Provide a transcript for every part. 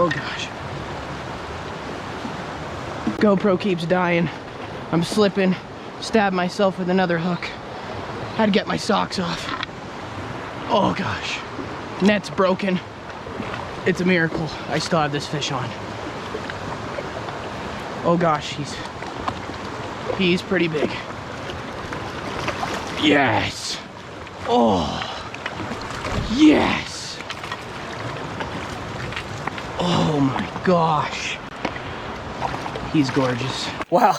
Oh gosh. GoPro keeps dying. I'm slipping. Stabbed myself with another hook. Had to get my socks off. Oh gosh. Net's broken. It's a miracle I still have this fish on. Oh gosh, he's pretty big. Yes. Oh. Yes. Oh my gosh. He's gorgeous. Wow.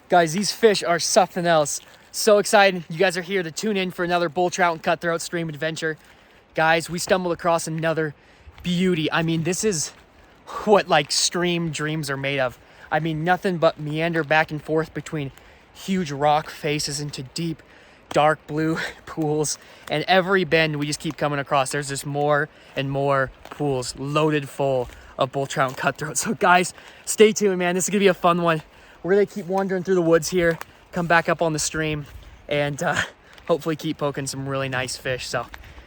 Guys, these fish are something else. So excited you guys are here to tune in for another bull trout and cutthroat stream adventure. Guys, we stumbled across another beauty. I mean, this is what like stream dreams are made of. I mean, nothing but meander back and forth between huge rock faces into deep, dark blue pools. And every bend we just keep coming across, there's just more and more pools loaded full of bull trout and cutthroat. So guys, stay tuned, man. This is gonna be a fun one. We're gonna keep wandering through the woods here, come back up on the stream, and hopefully keep poking some really nice fish. So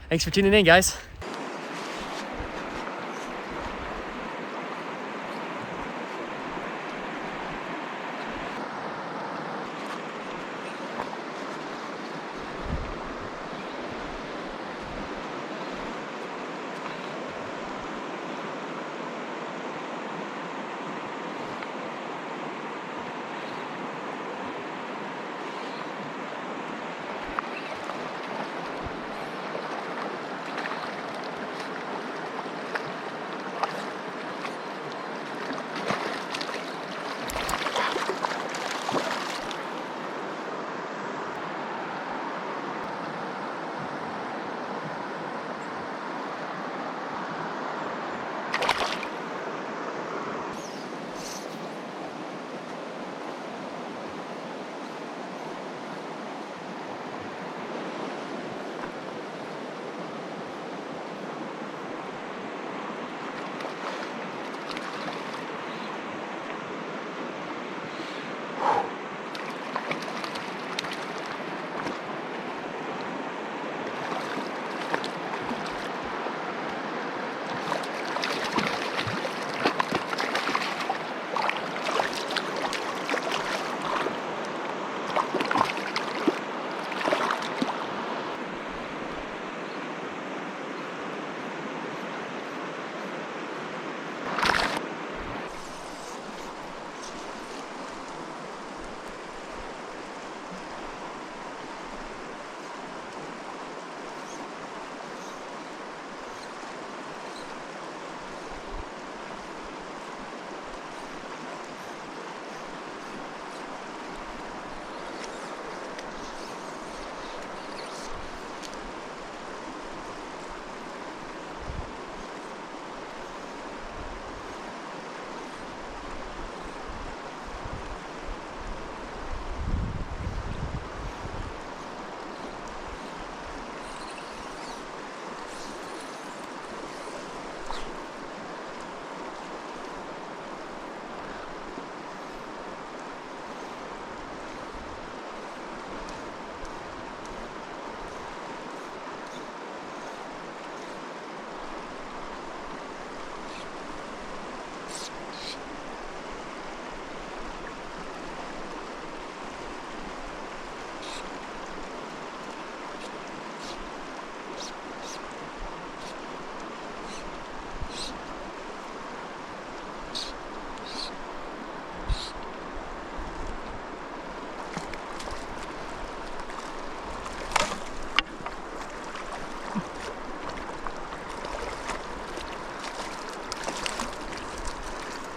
thanks for tuning in, guys.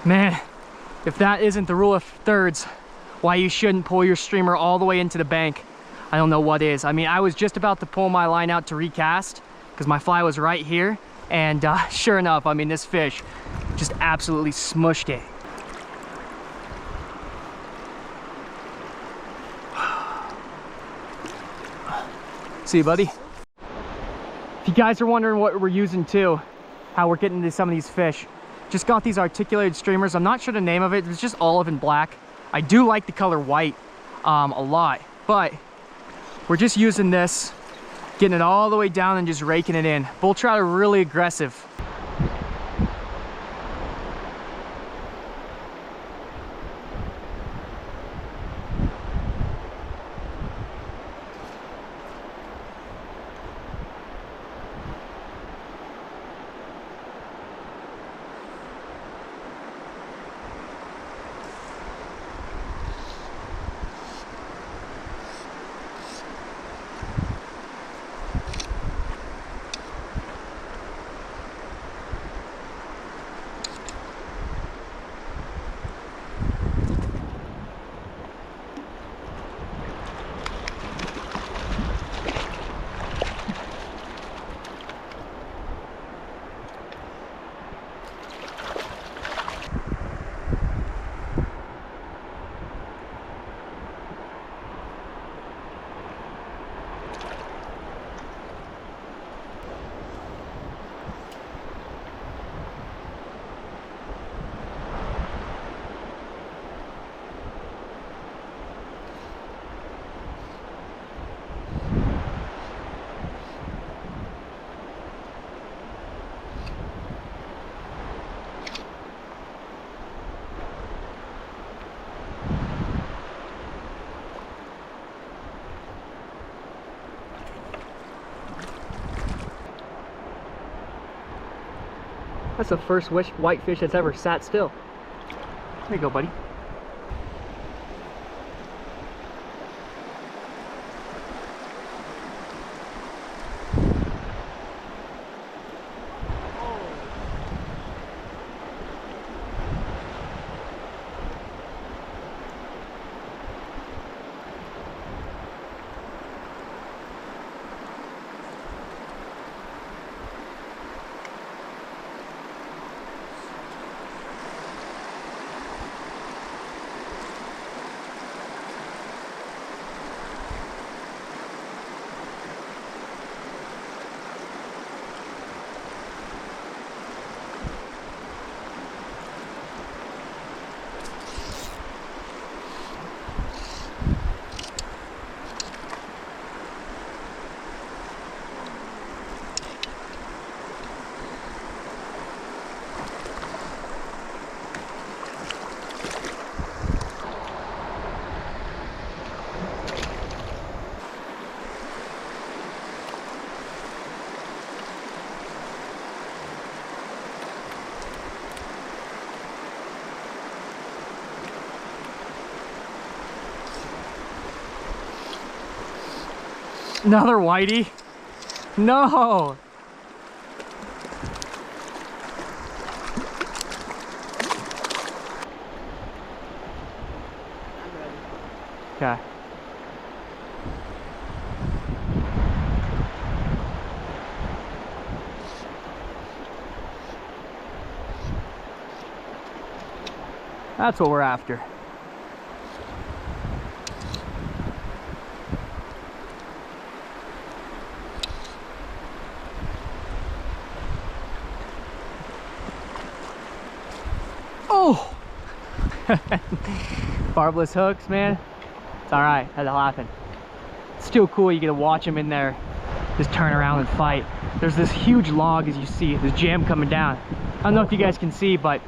Man, if that isn't the rule of thirds, why you shouldn't pull your streamer all the way into the bank, I don't know what is. I mean, I was just about to pull my line out to recast because my fly was right here, and sure enough, I mean, this fish just absolutely smushed it. See you, buddy. If you guys are wondering what we're using too, how we're getting into some of these fish, just got these articulated streamers. I'm not sure the name of it. It's just olive and black. I do like the color white a lot, but we're just using this, getting it all the way down and just raking it in. Bull trout are really aggressive. That's the first whitefish that's ever sat still. There you go, buddy. Another whitey? No! Okay. That's what we're after. Oh! Barbless hooks, man. It's alright, had to happen. It's still cool, you get to watch them in there just turn around and fight. There's this huge log, as you see, this jam coming down. I don't know if you guys can see, but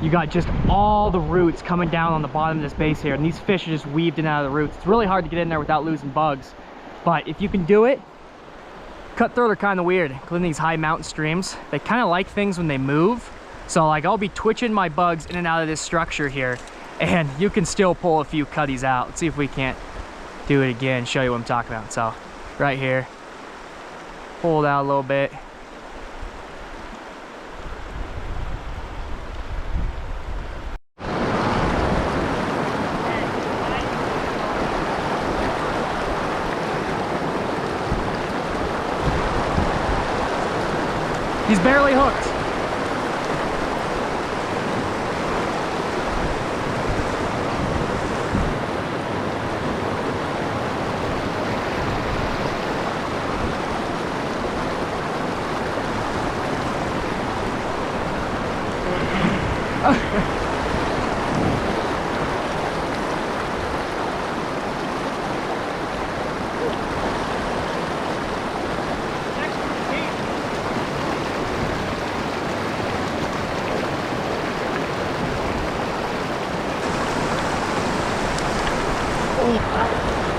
you got just all the roots coming down on the bottom of this base here, and these fish are just weaved in out of the roots. It's really hard to get in there without losing bugs, but if you can do it, cutthroat are kind of weird, including these high mountain streams. They kind of like things when they move. So like I'll be twitching my bugs in and out of this structure here, and you can still pull a few cutties out. Let's see if we can't do it again, show you what I'm talking about. So right here, pull it out a little bit. He's barely hooked.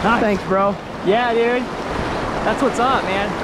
Nice. Thanks, bro. Yeah, dude. That's what's up, man.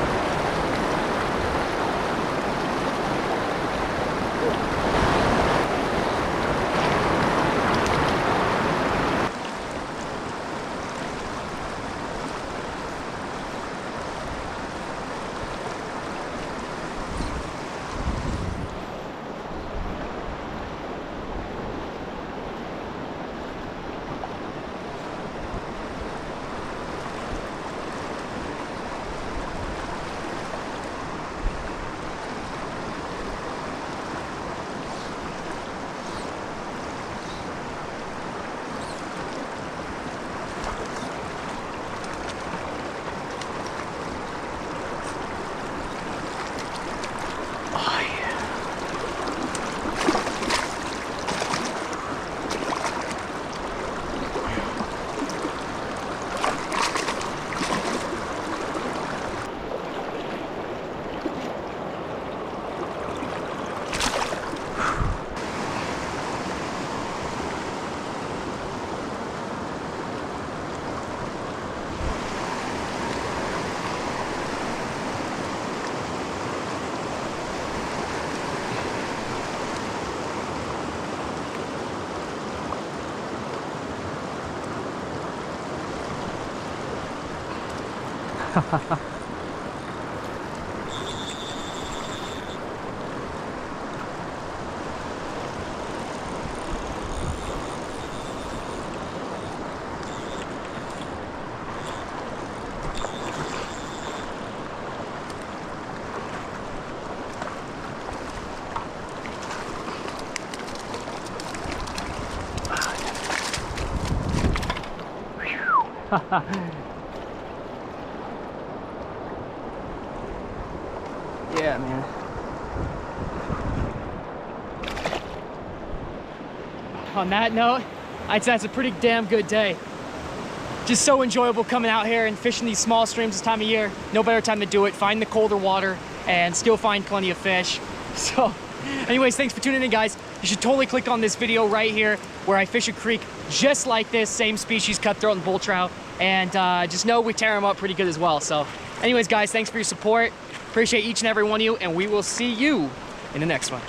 Yeah, man. On that note, I'd say it's a pretty damn good day. Just so enjoyable coming out here and fishing these small streams this time of year. No better time to do it. Find the colder water and still find plenty of fish. So anyways, thanks for tuning in, guys. You should totally click on this video right here where I fish a creek just like this, same species, cutthroat and bull trout. And just know we tear them up pretty good as well. So anyways, guys, thanks for your support. Appreciate each and every one of you, and we will see you in the next one.